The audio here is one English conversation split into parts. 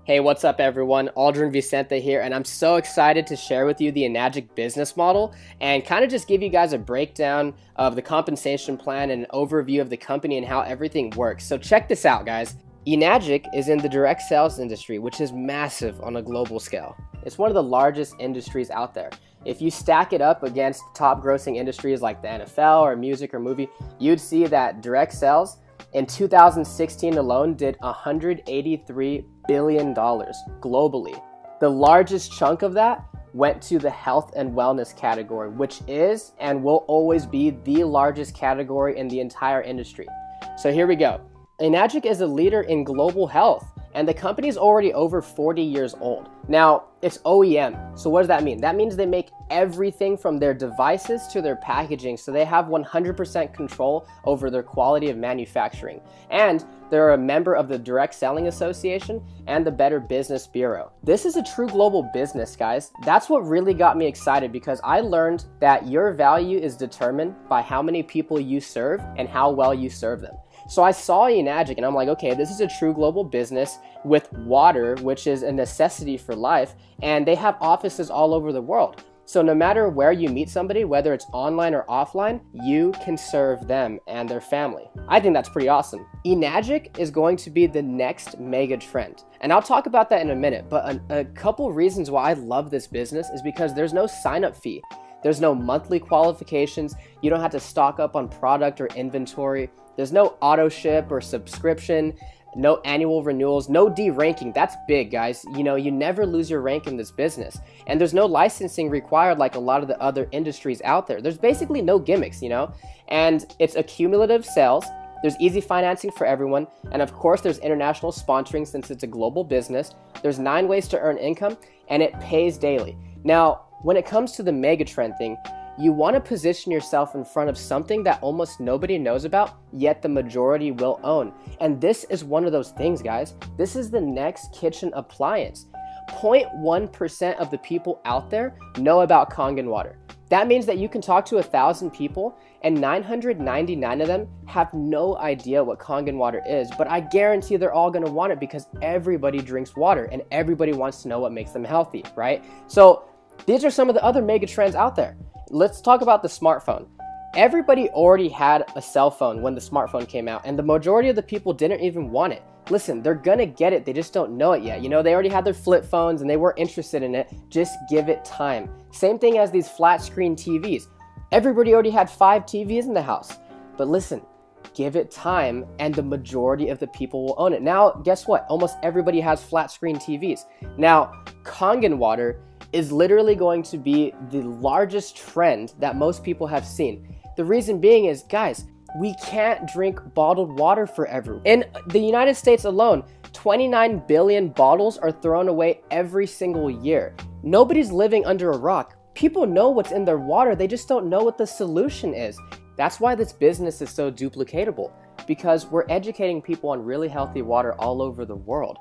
Hey, what's up everyone? Aldrin Vicente here, and I'm so excited to share with you the Enagic business model and kind of just give you guys a breakdown of the compensation plan and an overview of the company and how everything works. So check this out, guys. Enagic is in the direct sales industry, which is massive on a global scale. It's one of the largest industries out there. If you stack it up against top grossing industries like the NFL or music or movie, you'd see that direct sales in 2016 alone did $183 billion globally. The largest chunk of that went to the health and wellness category, which is and will always be the largest category in the entire industry. So here we go. Enagic is a leader in global health, and the company is already over 40 years old. Now, it's OEM. So what does that mean? That means they make everything from their devices to their packaging, so they have 100% control over their quality of manufacturing. And they're a member of the Direct Selling Association and the Better Business Bureau. This is a true global business, guys. That's what really got me excited, because I learned that your value is determined by how many people you serve and how well you serve them. So I saw Enagic and I'm like, okay, this is a true global business with water, which is a necessity for life, and they have offices all over the world. So no matter where you meet somebody, whether it's online or offline, you can serve them and their family. I think that's pretty awesome. Enagic is going to be the next mega trend. And I'll talk about that in a minute, but a couple reasons why I love this business is because there's no sign-up fee. There's no monthly qualifications. You don't have to stock up on product or inventory. There's no auto ship or subscription, no annual renewals, no de-ranking. That's big, guys. You never lose your rank in this business. And there's no licensing required like a lot of the other industries out there. There's basically no gimmicks, and it's accumulative sales. There's easy financing for everyone. And of course, there's international sponsoring since it's a global business. There's 9 ways to earn income, and it pays daily. Now, when it comes to the mega trend thing, you want to position yourself in front of something that almost nobody knows about, yet the majority will own. And this is one of those things, guys. This is the next kitchen appliance. 0.1% of the people out there know about Kangen water. That means that you can talk to 1,000 people and 999 of them have no idea what Kangen water is, but I guarantee they're all gonna want it because everybody drinks water and everybody wants to know what makes them healthy, right? So these are some of the other mega trends out there. Let's talk about the smartphone. Everybody already had a cell phone when the smartphone came out, and the majority of the people didn't even want it. Listen, they're gonna get it, they just don't know it yet. They already had their flip phones and they weren't interested in it. Just give it time. Same thing as these flat screen TVs. Everybody already had 5 TVs in the house. But listen, give it time and the majority of the people will own it. Now, guess what? Almost everybody has flat screen TVs. Now, Kangen water is literally going to be the largest trend that most people have seen. The reason being is, guys, we can't drink bottled water forever. In the United States alone, 29 billion bottles are thrown away every single year. Nobody's living under a rock. People know what's in their water, they just don't know what the solution is. That's why this business is so duplicatable, because we're educating people on really healthy water all over the world.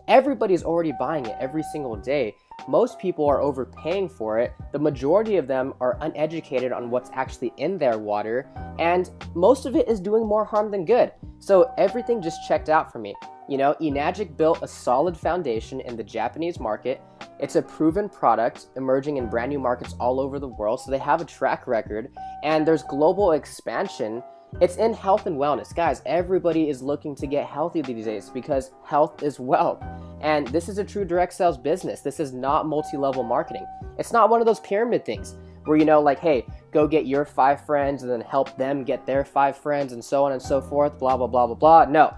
Everybody's already buying it every single day. Most people are overpaying for it. The majority of them are uneducated on what's actually in their water, and most of it is doing more harm than good. So everything just checked out for me. Enagic built a solid foundation in the Japanese market. It's a proven product emerging in brand new markets all over the world, so they have a track record, and there's global expansion. It's in health and wellness. Guys, everybody is looking to get healthy these days because health is wealth. And this is a true direct sales business. This is not multi-level marketing. It's not one of those pyramid things where, hey, go get your 5 friends and then help them get their 5 friends and so on and so forth, blah, blah, blah, blah, blah. No,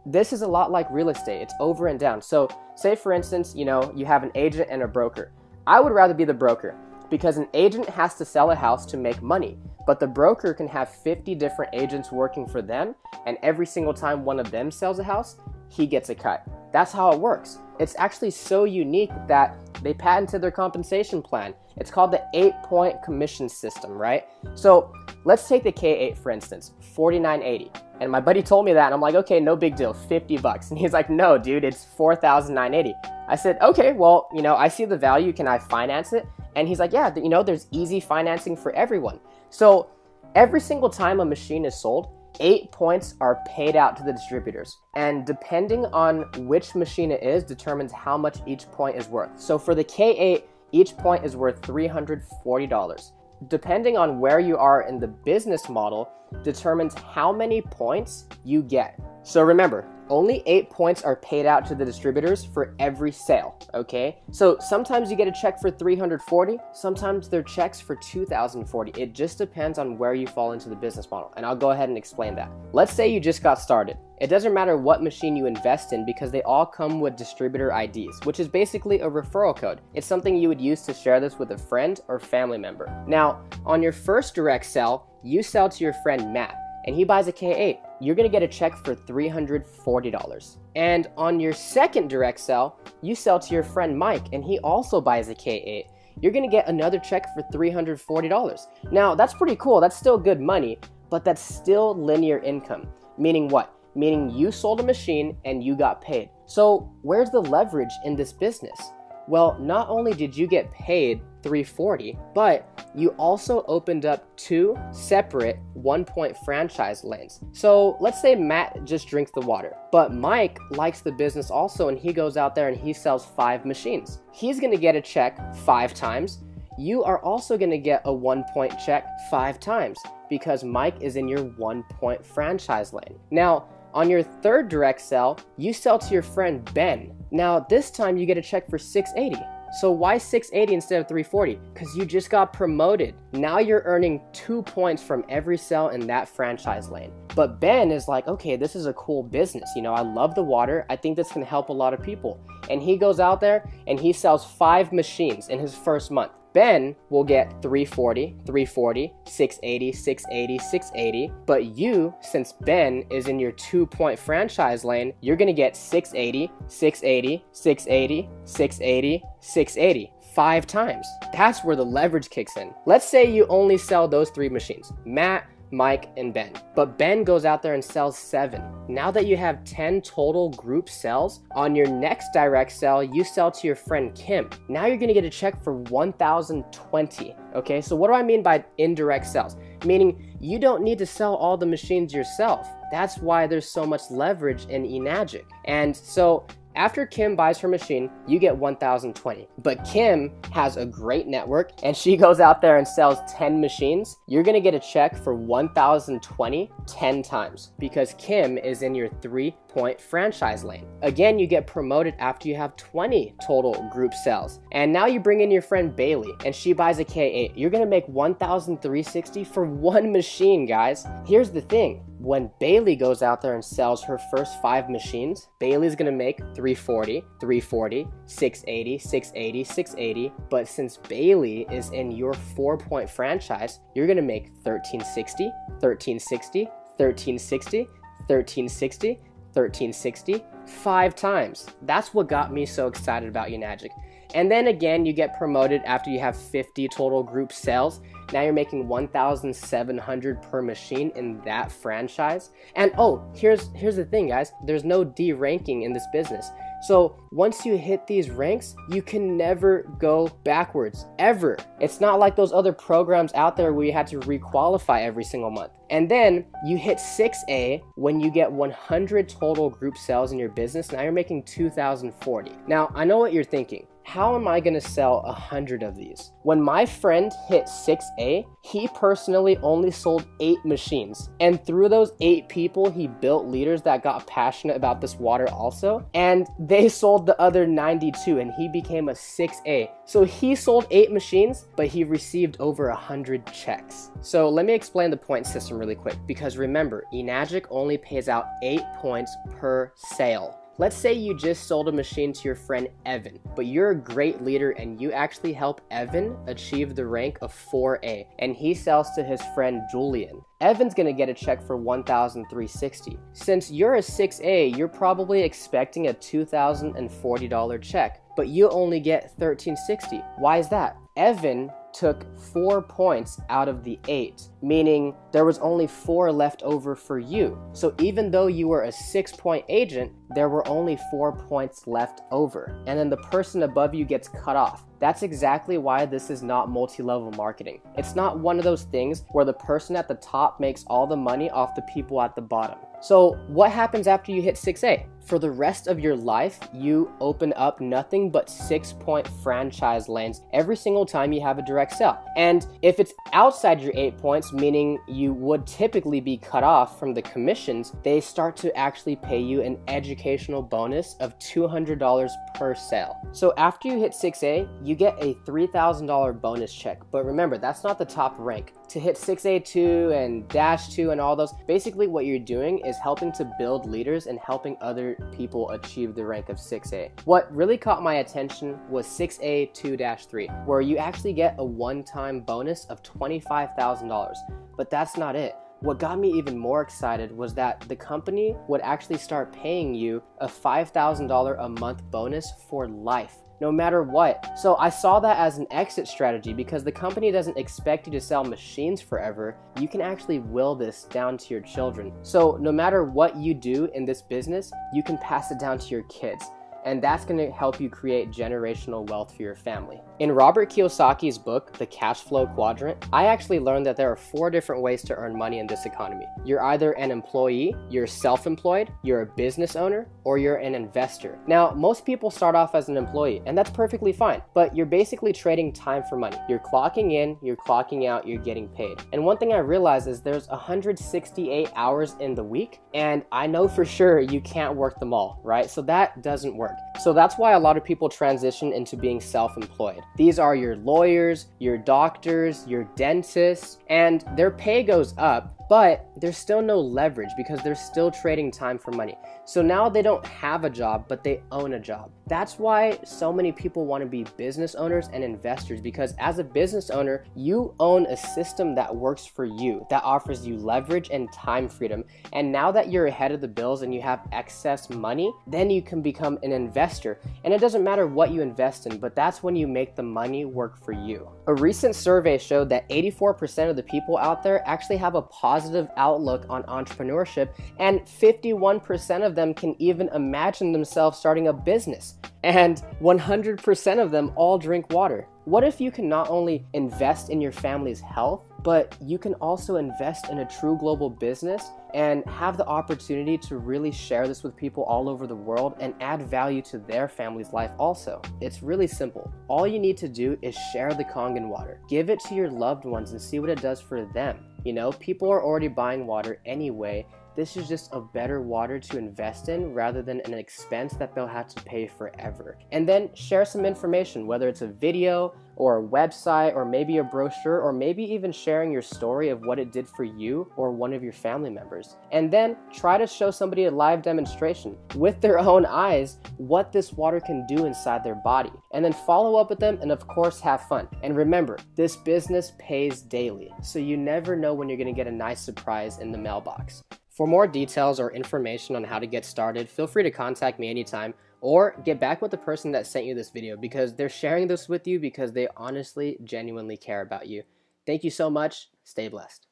this is a lot like real estate. It's over and down. So say, for instance, you have an agent and a broker. I would rather be the broker because an agent has to sell a house to make money. But the broker can have 50 different agents working for them, and every single time one of them sells a house, he gets a cut. That's how it works. It's actually so unique that they patented their compensation plan. It's called the 8-point commission system, right? So let's take the K8 for instance, $49.80. And my buddy told me that, and I'm like, okay, no big deal, $50. And he's like, no, dude, it's $4,980. I said, okay, well, I see the value. Can I finance it? And he's like, yeah, there's easy financing for everyone. So every single time a machine is sold, 8 points are paid out to the distributors. And depending on which machine it is determines how much each point is worth. So for the K8, each point is worth $340. Depending on where you are in the business model determines how many points you get. So remember, only 8 points are paid out to the distributors for every sale, okay? So sometimes you get a check for 340, sometimes they're checks for 2040. It just depends on where you fall into the business model, and I'll go ahead and explain that. Let's say you just got started. It doesn't matter what machine you invest in because they all come with distributor IDs, which is basically a referral code. It's something you would use to share this with a friend or family member. Now, on your first direct sell, you sell to your friend Matt, and he buys a K8. You're gonna get a check for $340. And on your second direct sell, you sell to your friend Mike, and he also buys a K8. You're gonna get another check for $340. Now, that's pretty cool. That's still good money, but that's still linear income. Meaning what? Meaning you sold a machine and you got paid. So where's the leverage in this business? Well, not only did you get paid $340, but you also opened up 2 separate 1-point franchise lanes. So let's say Matt just drinks the water, but Mike likes the business also, and he goes out there and he sells 5 machines. He's gonna get a check 5 times. You are also gonna get a 1-point check 5 times because Mike is in your 1-point franchise lane. Now, on your third direct sell, you sell to your friend Ben. Now, this time you get a check for $680. So why $680 instead of $340? Because you just got promoted. Now you're earning 2 points from every sell in that franchise lane. But Ben is like, okay, this is a cool business. You know, I love the water. I think this can help a lot of people. And he goes out there and he sells 5 machines in his first month. Ben will get $340, $340, $680, $680, $680. But you, since Ben is in your 2-point franchise lane, you're gonna get $680, $680, $680, $680, $680. 5 times. That's where the leverage kicks in. Let's say you only sell those 3 machines, Matt, Mike, and Ben. But Ben goes out there and sells 7. Now that you have 10 total group sales, on your next direct sell, you sell to your friend Kim. Now you're gonna get a check for $1,020. Okay, so what do I mean by indirect sales? Meaning you don't need to sell all the machines yourself. That's why there's so much leverage in Enagic. And so after Kim buys her machine, you get $1,020. But Kim has a great network and she goes out there and sells 10 machines. You're gonna get a check for $1,020 10 times because Kim is in your 3-point franchise lane. Again, you get promoted after you have 20 total group sales. And now you bring in your friend Bailey and she buys a K8. You're gonna make $1,360 for 1 machine, guys. Here's the thing. When Bailey goes out there and sells her first 5 machines, Bailey's gonna make $340, $340, $680, $680, $680. But since Bailey is in your 4-point franchise, you're gonna make $1,360, $1,360, $1,360, $1,360, $1,360, 5 times. That's what got me so excited about Enagic. And then again, you get promoted after you have 50 total group sales. Now you're making $1,700 per machine in that franchise. And oh, here's the thing, guys. There's no D ranking in this business. So once you hit these ranks, you can never go backwards, ever. It's not like those other programs out there where you had to requalify every single month. And then you hit 6A when you get 100 total group sales in your business. Now you're making $2,040. Now, I know what you're thinking. How am I gonna sell 100 of these? When my friend hit 6A, he personally only sold 8 machines. And through those 8 people, he built leaders that got passionate about this water also. And they sold the other 92 and he became a 6A. So he sold 8 machines, but he received over 100 checks. So let me explain the point system really quick, because remember, Enagic only pays out 8 points per sale. Let's say you just sold a machine to your friend Evan, but you're a great leader and you actually help Evan achieve the rank of 4A, and he sells to his friend Julian. Evan's gonna get a check for $1,360. Since you're a 6A, you're probably expecting a $2,040 check, but you only get $1,360. Why is that? Evan took 4 points out of the 8, meaning there was only 4 left over for you. So even though you were a 6-point agent, there were only 4 points left over. And then the person above you gets cut off. That's exactly why this is not multi-level marketing. It's not one of those things where the person at the top makes all the money off the people at the bottom. So what happens after you hit 6A? For the rest of your life, you open up nothing but 6-point franchise lanes every single time you have a direct sale. And if it's outside your 8 points, meaning you would typically be cut off from the commissions, they start to actually pay you an educational bonus of $200 per sale. So after you hit 6A, you get a $3,000 bonus check. But remember, that's not the top rank. To hit 6A2 and Dash 2 and all those, basically what you're doing is helping to build leaders and helping other people achieve the rank of 6A. What really caught my attention was 6A2-3, where you actually get a one-time bonus of $25,000. But that's not it. What got me even more excited was that the company would actually start paying you a $5,000 a month bonus for life, no matter what. So I saw that as an exit strategy because the company doesn't expect you to sell machines forever. You can actually will this down to your children. So no matter what you do in this business, you can pass it down to your kids. And that's going to help you create generational wealth for your family. In Robert Kiyosaki's book, The Cash Flow Quadrant, I actually learned that there are 4 different ways to earn money in this economy. You're either an employee, you're self-employed, you're a business owner, or you're an investor. Now, most people start off as an employee, and that's perfectly fine, but you're basically trading time for money. You're clocking in, you're clocking out, you're getting paid. And one thing I realized is there's 168 hours in the week, and I know for sure you can't work them all, right? So that doesn't work. So that's why a lot of people transition into being self-employed. These are your lawyers, your doctors, your dentists, and their pay goes up, but there's still no leverage because they're still trading time for money. So now they don't have a job, but they own a job. That's why so many people want to be business owners and investors, because as a business owner, you own a system that works for you, that offers you leverage and time freedom. And now that you're ahead of the bills and you have excess money, then you can become an investor. And it doesn't matter what you invest in, but that's when you make the money work for you. A recent survey showed that 84% of the people out there actually have a positive outlook on entrepreneurship, and 51% of them can even imagine themselves starting a business. And 100% of them all drink water. What if you can not only invest in your family's health, but you can also invest in a true global business and have the opportunity to really share this with people all over the world and add value to their family's life also? It's really simple. All you need to do is share the Kangen water. Give it to your loved ones and see what it does for them. You know, people are already buying water anyway. This is just a better water to invest in rather than an expense that they'll have to pay forever. And then share some information, whether it's a video or a website or maybe a brochure, or maybe even sharing your story of what it did for you or one of your family members. And then try to show somebody a live demonstration with their own eyes what this water can do inside their body. And then follow up with them and of course have fun. And remember, this business pays daily, so you never know when you're going to get a nice surprise in the mailbox. For more details or information on how to get started, feel free to contact me anytime or get back with the person that sent you this video, because they're sharing this with you because they honestly, genuinely care about you. Thank you so much. Stay blessed.